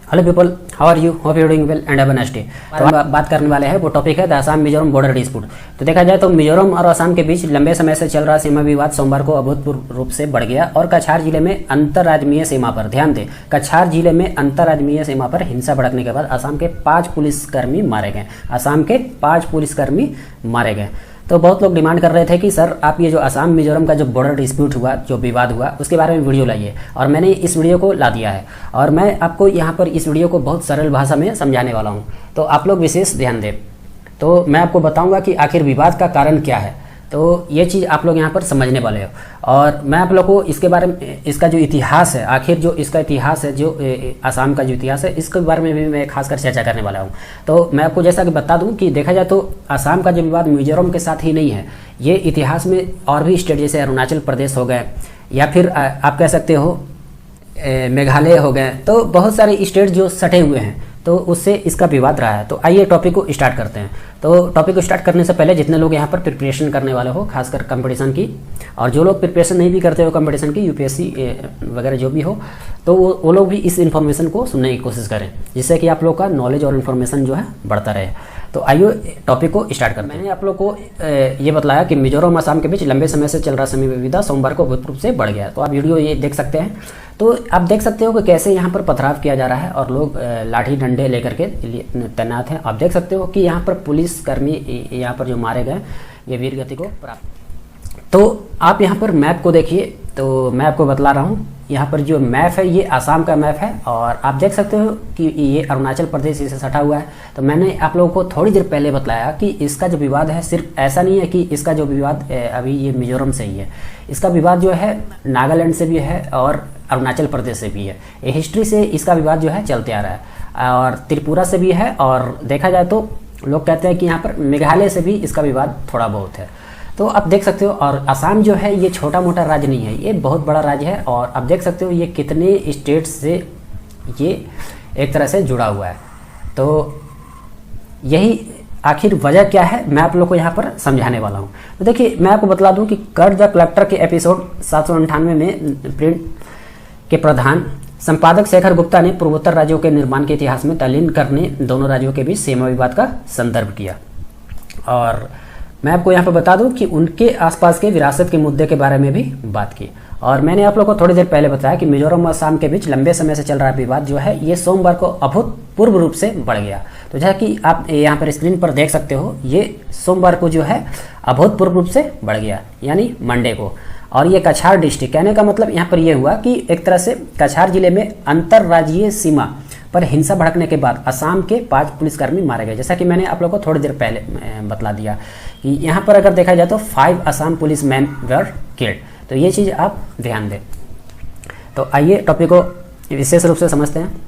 Hello people, how are you? Hope you doing well and have a nice day. तो हम बात करने वाले हैं, वो टॉपिक है the Assam Mizoram border dispute. तो देखा जाए तो मिजोरम और असम के बीच लंबे समय से चल रहा सीमा विवाद सोमवार को अभूतपूर्व रूप से बढ़ गया और कछार जिले में अंतर्राज्यीय सीमा पर, ध्यान दें, कछार जिले में अंतर्राज्यीय सीमा पर हिंसा भड़कने के बाद असम के 5 पुलिसकर्मी मारे गए। असम के 5 पुलिसकर्मी मारे गए। तो बहुत लोग डिमांड कर रहे थे कि सर आप ये जो असम मिजोरम का जो बॉर्डर डिस्प्यूट हुआ, जो विवाद हुआ, उसके बारे में वीडियो लाइए, और मैंने इस वीडियो को ला दिया है और मैं आपको यहाँ पर इस वीडियो को बहुत सरल भाषा में समझाने वाला हूँ। तो आप लोग विशेष ध्यान दें। तो मैं आपको बताऊँगा कि आखिर विवाद का कारण क्या है। तो ये चीज़ आप लोग यहाँ पर समझने वाले हो और मैं आप लोग को इसके बारे में, इसका जो इतिहास है, आखिर जो इसका इतिहास है, जो असम का जो इतिहास है, इसके बारे में भी मैं खासकर चर्चा करने वाला हूँ। तो मैं आपको जैसा कि बता दूँ कि देखा जाए तो असम का जो विवाद मिजोरम के साथ ही नहीं है, ये इतिहास में और भी स्टेट जैसे अरुणाचल प्रदेश हो गए या फिर आप कह सकते हो मेघालय हो गए, तो बहुत सारे स्टेट जो सटे हुए हैं, तो उससे इसका विवाद रहा है। तो आइए टॉपिक को स्टार्ट करते हैं। तो टॉपिक को स्टार्ट करने से पहले जितने लोग यहाँ पर प्रिपरेशन करने वाले हो, खासकर कंपटीशन की, और जो लोग प्रिपरेशन नहीं भी करते हो कंपटीशन की, यूपीएससी वगैरह जो भी हो, तो वो लोग भी इस इन्फॉर्मेशन को सुनने की कोशिश करें, जिससे कि आप लोग का नॉलेज और इन्फॉर्मेशन जो है बढ़ता रहे। तो आइए टॉपिक को स्टार्ट करते हैं। मैंने आप लोग को ये बतलाया कि मिजोरम असम के बीच लंबे समय से चल रहा सीमा विवाद सोमवार को अभूतपूर्व से बढ़ गया। तो आप वीडियो ये देख सकते हैं। तो आप देख सकते हो कि कैसे यहाँ पर पथराव किया जा रहा है और लोग लाठी डंडे लेकर के तैनात हैं। आप देख सकते हो कि यहाँ पर पुलिसकर्मी यहाँ पर जो मारे गए, ये वीर गति को प्राप्त। तो आप यहाँ पर मैप को देखिए। तो मैं आपको बतला रहा हूँ, यहाँ पर जो मैप है ये आसाम का मैप है और आप देख सकते हो कि ये अरुणाचल प्रदेश इसे सटा हुआ है। तो मैंने आप लोगों को थोड़ी देर पहले बताया कि इसका जो विवाद है, सिर्फ ऐसा नहीं है कि इसका जो विवाद अभी ये मिजोरम से ही है, इसका विवाद जो है नागालैंड से भी है और अरुणाचल प्रदेश से भी है। ये हिस्ट्री से इसका विवाद जो है चलते आ रहा है और त्रिपुरा से भी है, और देखा जाए तो लोग कहते हैं कि यहाँ पर मेघालय से भी इसका विवाद थोड़ा बहुत है। तो आप देख सकते हो, और असम जो है ये छोटा मोटा राज्य नहीं है, ये बहुत बड़ा राज्य है और आप देख सकते हो ये कितने स्टेट्स से ये एक तरह से जुड़ा हुआ है। तो यही आखिर वजह क्या है, मैं आप लोग को यहाँ पर समझाने वाला हूँ। तो देखिए, मैं आपको बतला दूँ कि कर द कलेक्टर के एपिसोड 798 में प्रिंट के प्रधान संपादक शेखर गुप्ता ने पूर्वोत्तर राज्यों के निर्माण के इतिहास में तल्लीन करने दोनों राज्यों के बीच सीमा विवाद का संदर्भ किया। और मैं आपको यहाँ पर बता दूं कि उनके आसपास के विरासत के मुद्दे के बारे में भी बात की। और मैंने आप लोगों को थोड़ी देर पहले बताया कि मिजोरम और असम के बीच लंबे समय से चल रहा विवाद जो है, ये सोमवार को अभूतपूर्व रूप से बढ़ गया। तो जैसा कि आप यहाँ पर स्क्रीन पर देख सकते हो, ये सोमवार को जो है अभूतपूर्व रूप से बढ़ गया, यानी मंडे को। और ये कछार डिस्ट्रिक्ट, कहने का मतलब यहाँ पर यह हुआ कि एक तरह से कछार जिले में अंतर्राज्यीय सीमा पर हिंसा भड़कने के बाद असम के 5 पुलिसकर्मी मारे गए। जैसा कि मैंने आप लोगों को थोड़ी देर पहले बतला दिया कि यहाँ पर अगर देखा जाए तो 5 Assam police man were killed. तो ये चीज़ आप ध्यान दें। तो आइए टॉपिक को विशेष रूप से समझते हैं।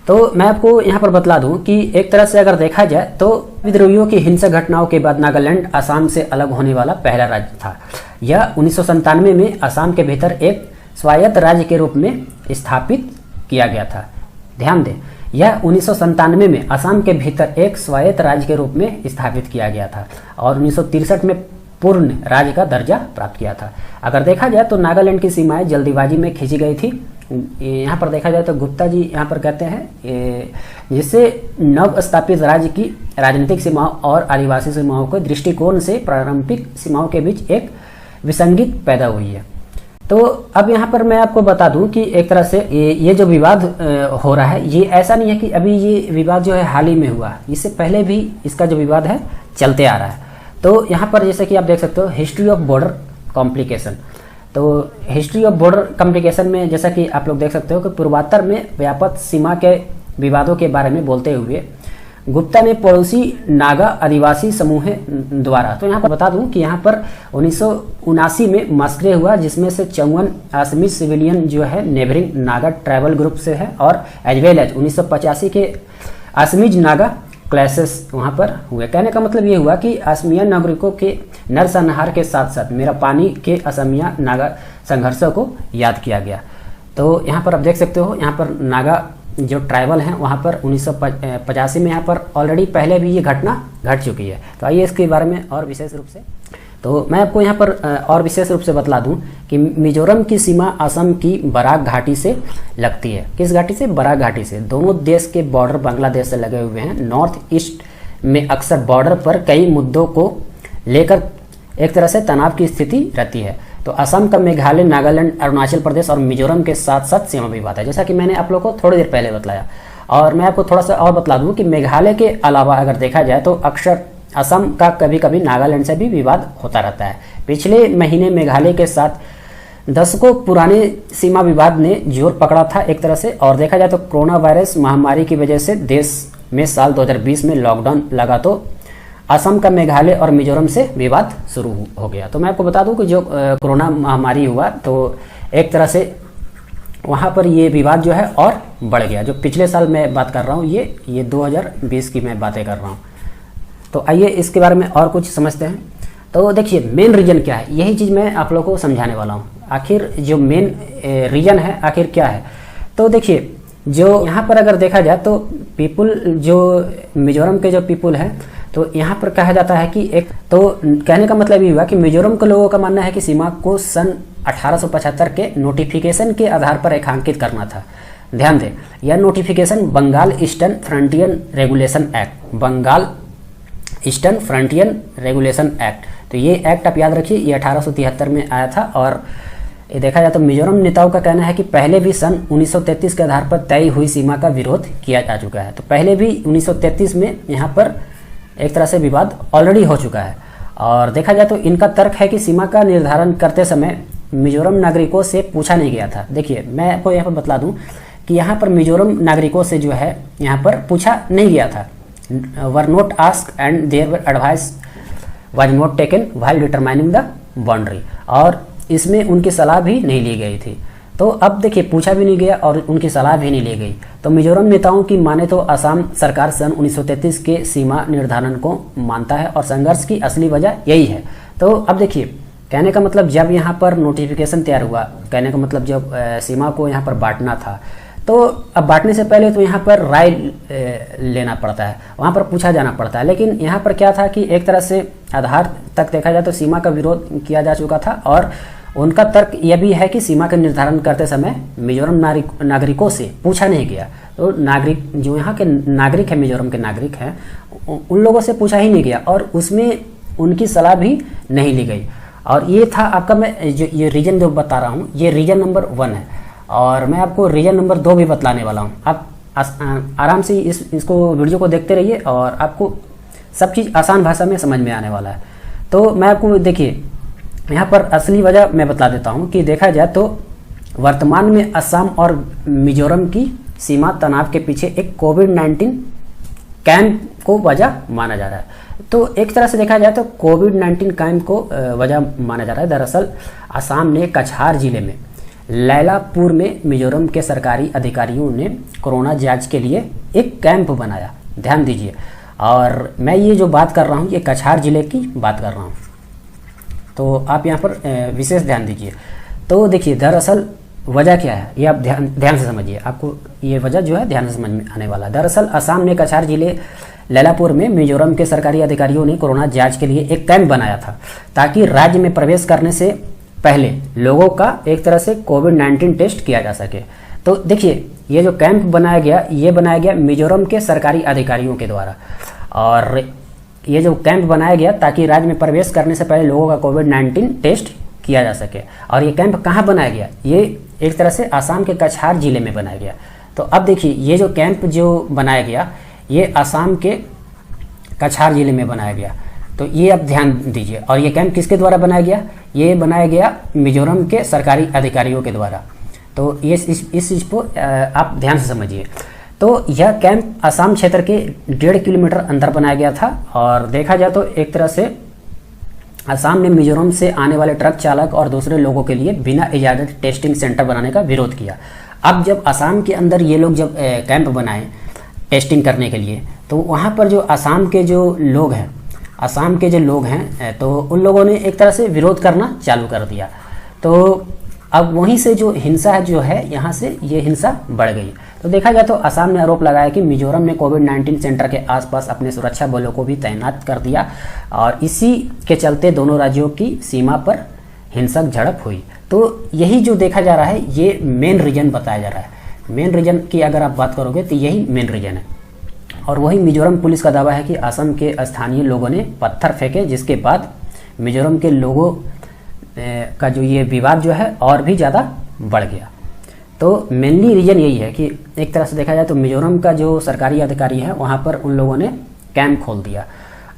तो मैं आपको यहाँ पर बतला दूं कि एक तरह से अगर देखा जाए तो विद्रोहियों की हिंसक घटनाओं के बाद नागालैंड असम से अलग होने वाला पहला राज्य था। यह 1997 में असम के भीतर एक स्वायत्त राज्य के रूप में स्थापित किया गया था। ध्यान दें, यह 1997 में असम के भीतर एक स्वायत्त राज्य के रूप में स्थापित किया गया था और 1963 में पूर्ण राज्य का दर्जा प्राप्त किया था। अगर देखा जाए तो नागालैंड की सीमाएं जल्दीबाजी में खींची गई थी। यहाँ पर देखा जाए तो गुप्ता जी यहाँ पर कहते हैं, जिससे नव स्थापित राज्य की राजनीतिक सीमाओं और आदिवासी सीमाओं के दृष्टिकोण से प्रारंभिक सीमाओं के बीच एक विसंगति पैदा हुई है। तो अब यहाँ पर मैं आपको बता दूं कि एक तरह से ये जो विवाद हो रहा है, ये ऐसा नहीं है कि अभी ये विवाद जो है हाल ही में हुआ, इससे पहले भी इसका जो विवाद है चलते आ रहा है। तो यहाँ पर जैसे कि आप देख सकते हो, हिस्ट्री ऑफ बॉर्डर कॉम्प्लिकेशन। तो हिस्ट्री ऑफ बॉर्डर कॉम्प्लिकेशन में जैसा कि आप लोग देख सकते हो कि पूर्वोत्तर में व्यापक सीमा के विवादों के बारे में बोलते हुए गुप्ता ने पड़ोसी नागा आदिवासी समूह द्वारा, तो यहाँ पर बता दूं कि यहाँ पर 1979 में मस्करे हुआ, जिसमें से 54 असमी सिविलियन जो है नेबरिंग नागा ट्राइबल ग्रुप से है, और एज वेल एज 1985 के असमीज नागा क्लैसेस वहाँ पर हुए। कहने का मतलब ये हुआ कि असमिया नागरिकों के नरसंहार के साथ साथ मेरा पानी के असमिया नागा संघर्षों को याद किया गया। तो यहाँ पर आप देख सकते हो, यहाँ पर नागा जो ट्राइबल हैं वहाँ पर 1985 में यहाँ पर ऑलरेडी पहले भी ये घटना घट चुकी है। तो आइए इसके बारे में और विशेष रूप से तो मैं आपको यहाँ पर और विशेष रूप से बतला दूं कि मिजोरम की सीमा असम की बराक घाटी से लगती है। किस घाटी से? बराक घाटी से। दोनों देश के बॉर्डर बांग्लादेश से लगे हुए हैं। नॉर्थ ईस्ट में अक्सर बॉर्डर पर कई मुद्दों को लेकर एक तरह से तनाव की स्थिति रहती है। तो असम का मेघालय, नागालैंड, अरुणाचल प्रदेश और मिजोरम के साथ साथ सीमा विवाद है, जैसा कि मैंने आप लोगों को थोड़ी देर पहले बतलाया। और मैं आपको थोड़ा सा और बतला दूं कि मेघालय के अलावा अगर देखा जाए तो अक्सर असम का कभी कभी नागालैंड से भी विवाद होता रहता है। पिछले महीने मेघालय के साथ दशकों पुराने सीमा विवाद ने जोर पकड़ा था एक तरह से। और देखा जाए तो कोरोना वायरस महामारी की वजह से देश में साल 2020 में लॉकडाउन लगा तो असम का मेघालय और मिजोरम से विवाद शुरू हो गया। तो मैं आपको बता दूं कि जो कोरोना महामारी हुआ तो एक तरह से वहाँ पर ये विवाद जो है और बढ़ गया। जो पिछले साल मैं बात कर रहा हूँ ये 2020 की मैं बातें कर रहा हूँ। तो आइए इसके बारे में और कुछ समझते हैं। तो देखिए मेन रीजन क्या है, यही चीज़ मैं आप लोगों को समझाने वाला हूँ। आखिर जो मेन रीजन है आखिर क्या है। तो देखिए जो यहाँ पर अगर देखा जाए तो पीपुल जो मिजोरम के जो पीपुल हैं तो यहाँ पर कहा जाता है कि एक तो कहने का मतलब ये हुआ कि मिजोरम के लोगों का मानना है कि सीमा को सन 1875 के नोटिफिकेशन के आधार पर रेखांकित करना था। ध्यान दें, यह notification Bengal Eastern Frontier Regulation Act, Bengal Eastern Frontier Regulation Act. तो ये एक्ट आप याद रखिए, ये 1873 में आया था। और ये देखा जाए तो मिजोरम नेताओं का कहना है कि पहले भी सन 1933 के आधार पर तय हुई सीमा का विरोध किया जा चुका है। तो पहले भी 1933 में यहाँ पर एक तरह से विवाद ऑलरेडी हो चुका है। और देखा जाए तो इनका तर्क है कि सीमा का निर्धारण करते समय मिजोरम नागरिकों से पूछा नहीं गया था। देखिए मैं आपको यहाँ पर बतला दूं कि यहाँ पर मिजोरम नागरिकों से जो है यहाँ पर पूछा नहीं गया था। Were not asked and their advice was not taken while determining the boundary. और इसमें उनकी सलाह भी नहीं ली गई थी। तो अब देखिए पूछा भी नहीं गया और उनकी सलाह भी नहीं ली गई। तो मिजोरम नेताओं की माने तो असम सरकार सन 1933 के सीमा निर्धारण को मानता है और संघर्ष की असली वजह यही है। तो अब देखिए कहने का मतलब जब यहाँ पर नोटिफिकेशन तैयार हुआ, कहने का मतलब जब सीमा को यहाँ पर बांटना था तो अब बांटने से पहले तो यहाँ पर राय लेना पड़ता है, वहाँ पर पूछा जाना पड़ता है। लेकिन यहाँ पर क्या था कि एक तरह से आधार तक देखा जाए तो सीमा का विरोध किया जा चुका था। और उनका तर्क यह भी है कि सीमा का निर्धारण करते समय मिजोरम नागरिकों से पूछा नहीं गया। तो नागरिक जो यहाँ के नागरिक हैं, मिजोरम के नागरिक हैं, उन लोगों से पूछा ही नहीं गया और उसमें उनकी सलाह भी नहीं ली गई। और ये था आपका, मैं जो ये रीजन जो बता रहा हूँ ये रीजन नंबर 1 है। और मैं आपको रीजन नंबर 2 भी बतलाने वाला हूँ। आप आराम से इसको वीडियो को देखते रहिए और आपको सब चीज़ आसान भाषा में समझ में आने वाला है। तो मैं आपको देखिए यहाँ पर असली वजह मैं बता देता हूँ कि देखा जाए तो वर्तमान में असम और मिजोरम की सीमा तनाव के पीछे एक कोविड-19 कैंप को वजह माना जा रहा है। तो एक तरह से देखा जाए तो कोविड-19 कैंप को वजह माना जा रहा है। दरअसल असम ने कछार जिले में लैलापुर में मिजोरम के सरकारी अधिकारियों ने कोरोना जांच के लिए एक कैंप बनाया। ध्यान दीजिए, और मैं ये जो बात कर रहा हूँ ये कछार जिले की बात कर रहा हूँ, तो आप यहाँ पर विशेष ध्यान दीजिए। तो देखिए दरअसल वजह क्या है ये आप ध्यान से समझिए, आपको ये वजह जो है ध्यान से समझ में आने वाला है। दरअसल असम ने कछार जिले लैलापुर में मिजोरम के सरकारी अधिकारियों ने कोरोना जांच के लिए एक कैंप बनाया था ताकि राज्य में प्रवेश करने से पहले लोगों का एक तरह से कोविड-19 टेस्ट किया जा सके। तो देखिए ये जो कैंप बनाया गया ये बनाया गया मिजोरम के सरकारी अधिकारियों के द्वारा। और ये जो कैंप बनाया गया ताकि राज्य में प्रवेश करने से पहले लोगों का कोविड-19 टेस्ट किया जा सके। और ये कैंप कहाँ बनाया गया, ये एक तरह से असम के कछार जिले में बनाया गया। तो अब देखिए ये जो कैंप जो बनाया गया ये असम के कछार जिले में बनाया गया। तो ये आप ध्यान दीजिए। और ये कैंप किसके द्वारा बनाया गया, ये बनाया गया मिजोरम के सरकारी अधिकारियों के द्वारा। तो ये इस चीज़ को आप ध्यान से समझिए। तो यह कैंप असम क्षेत्र के 1.5 किलोमीटर अंदर बनाया गया था। और देखा जाए तो एक तरह से असम ने मिजोरम से आने वाले ट्रक चालक और दूसरे लोगों के लिए बिना इजाज़त टेस्टिंग सेंटर बनाने का विरोध किया। अब जब असम के अंदर ये लोग जब कैंप बनाए टेस्टिंग करने के लिए, तो वहाँ पर जो असम के जो लोग हैं तो उन लोगों ने एक तरह से विरोध करना चालू कर दिया। तो अब वहीं से जो हिंसा जो है यहाँ से ये हिंसा बढ़ गई। तो देखा जाए तो असम ने आरोप लगाया कि मिजोरम ने कोविड-19 सेंटर के आसपास अपने सुरक्षा बलों को भी तैनात कर दिया और इसी के चलते दोनों राज्यों की सीमा पर हिंसक झड़प हुई। तो यही जो देखा जा रहा है ये मेन रीजन बताया जा रहा है। मेन रीजन की अगर आप बात करोगे तो यही मेन रीजन है। और वही मिजोरम पुलिस का दावा है कि असम के स्थानीय लोगों ने पत्थर फेंके, जिसके बाद मिजोरम के लोगों का जो ये विवाद जो है और भी ज़्यादा बढ़ गया। तो मेनली रीजन यही है कि एक तरह से देखा जाए तो मिजोरम का जो सरकारी अधिकारी है वहाँ पर उन लोगों ने कैंप खोल दिया।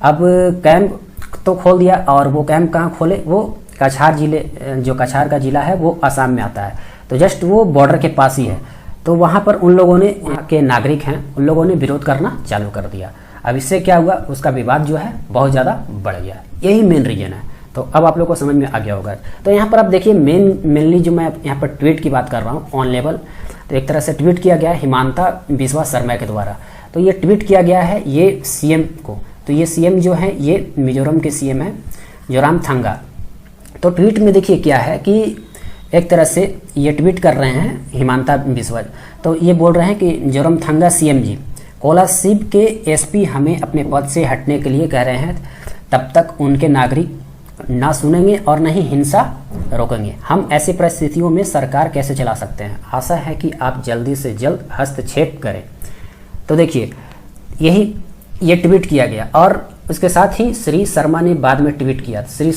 अब कैंप तो खोल दिया और वो कैंप कहाँ खोले, वो कछार जिले, जो कछार का जिला है वो असम में आता है, तो जस्ट वो बॉर्डर के पास ही है। तो वहाँ पर उन लोगों ने, वहाँ के नागरिक हैं, उन लोगों ने विरोध करना चालू कर दिया। अब इससे क्या हुआ, उसका विवाद जो है बहुत ज़्यादा बढ़ गया। यही मेन रीजन है। तो अब आप लोग को समझ में आ गया होगा। तो यहाँ पर आप देखिए मेनली जो मैं यहाँ पर ट्वीट की बात कर रहा हूँ ऑन लेवल, तो एक तरह से ट्वीट किया गया है हिमांता बिस्वा शर्मा के द्वारा। तो ये ट्वीट किया गया है ये सीएम को। तो ये सीएम जो है ये मिजोरम के सीएम है जोरामथंगा। तो ट्वीट में देखिए क्या है कि एक तरह से ये ट्वीट कर रहे हैं हिमांता बिस्वा। तो ये बोल रहे हैं कि जोरामथंगा सीएम जी, कोलासिब के एसपी हमें अपने पद से हटने के लिए कह रहे हैं, तब तक उनके नागरिक ना सुनेंगे और न ही हिंसा रोकेंगे। हम ऐसी परिस्थितियों में सरकार कैसे चला सकते हैं? आशा है कि आप जल्दी से जल्द हस्तक्षेप करें। तो देखिए यही ये ट्वीट किया गया और उसके साथ ही श्री शर्मा ने बाद में ट्वीट किया। श्री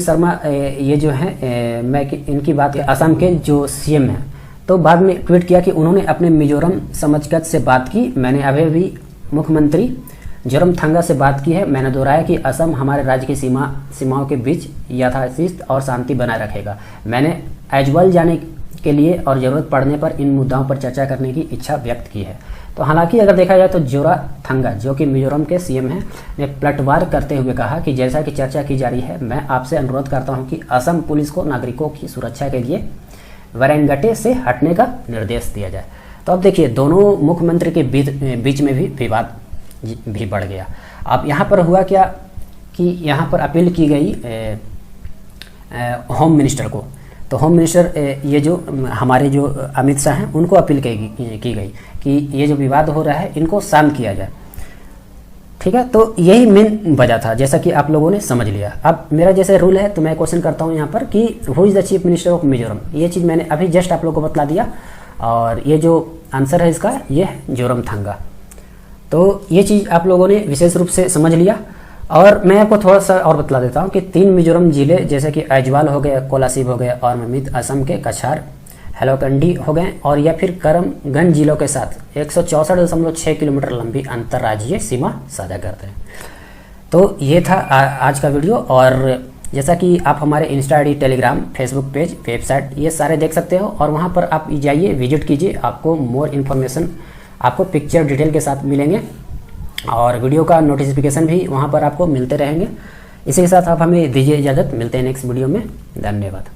शर्मा ये जो है मैं इनकी बात, असम के जो सीएम हैं, तो बाद में ट्वीट किया कि उन्होंने अपने मिजोरम समझगत से बात की। मैंने अभी भी मुख्यमंत्री जोरामथंगा से बात की है। मैंने दोहराया कि असम हमारे राज्य की सीमाओं के बीच यथास्थिति और शांति बनाए रखेगा। मैंने एजवल जाने के लिए और ज़रूरत पड़ने पर इन मुद्दाओं पर चर्चा करने की इच्छा व्यक्त की है। तो हालांकि अगर देखा जाए तो जोरामथंगा जो कि मिजोरम के सीएम हैं ने पलटवार करते हुए कहा कि जैसा कि चर्चा की जा रही है, मैं आपसे अनुरोध करता हूं कि असम पुलिस को नागरिकों की सुरक्षा के लिए वारंगटे से हटने का निर्देश दिया जाए। तो अब देखिए दोनों मुख्यमंत्री के बीच में भी विवाद भी बढ़ गया। अब यहाँ पर हुआ क्या कि यहाँ पर अपील की गई होम मिनिस्टर को। तो होम मिनिस्टर ये जो हमारे जो अमित शाह हैं उनको अपील की गई कि ये जो विवाद हो रहा है इनको शांत किया जाए। ठीक है, तो यही मेन वजह था, जैसा कि आप लोगों ने समझ लिया। अब मेरा जैसे रूल है तो मैं क्वेश्चन करता हूँ यहाँ पर कि who is the chief minister of Mizoram. ये चीज़ मैंने अभी जस्ट आप लोगों को बतला दिया और ये जो आंसर है इसका ये है जोरामथंगा। तो ये चीज़ आप लोगों ने विशेष रूप से समझ लिया। और मैं आपको थोड़ा सा और बतला देता हूँ कि 3 मिजोरम जिले जैसे कि आइजवाल हो गए, कोलासिब हो गए और ममित असम के कछार हैलोकंडी हो गए और या फिर करमगंज जिलों के साथ 164.6 किलोमीटर लंबी अंतर्राज्यीय सीमा साझा करते हैं। तो ये था आज का वीडियो। और जैसा कि आप हमारे Insta ID, Telegram, Facebook page, website ये सारे देख सकते हो और वहाँ पर आप जाइए, विजिट कीजिए। आपको मोर इन्फॉर्मेशन आपको पिक्चर डिटेल के साथ मिलेंगे और वीडियो का नोटिफिकेशन भी वहाँ पर आपको मिलते रहेंगे। इसी के साथ आप हमें दीजिए इजाज़त। मिलते हैं नेक्स्ट वीडियो में। धन्यवाद।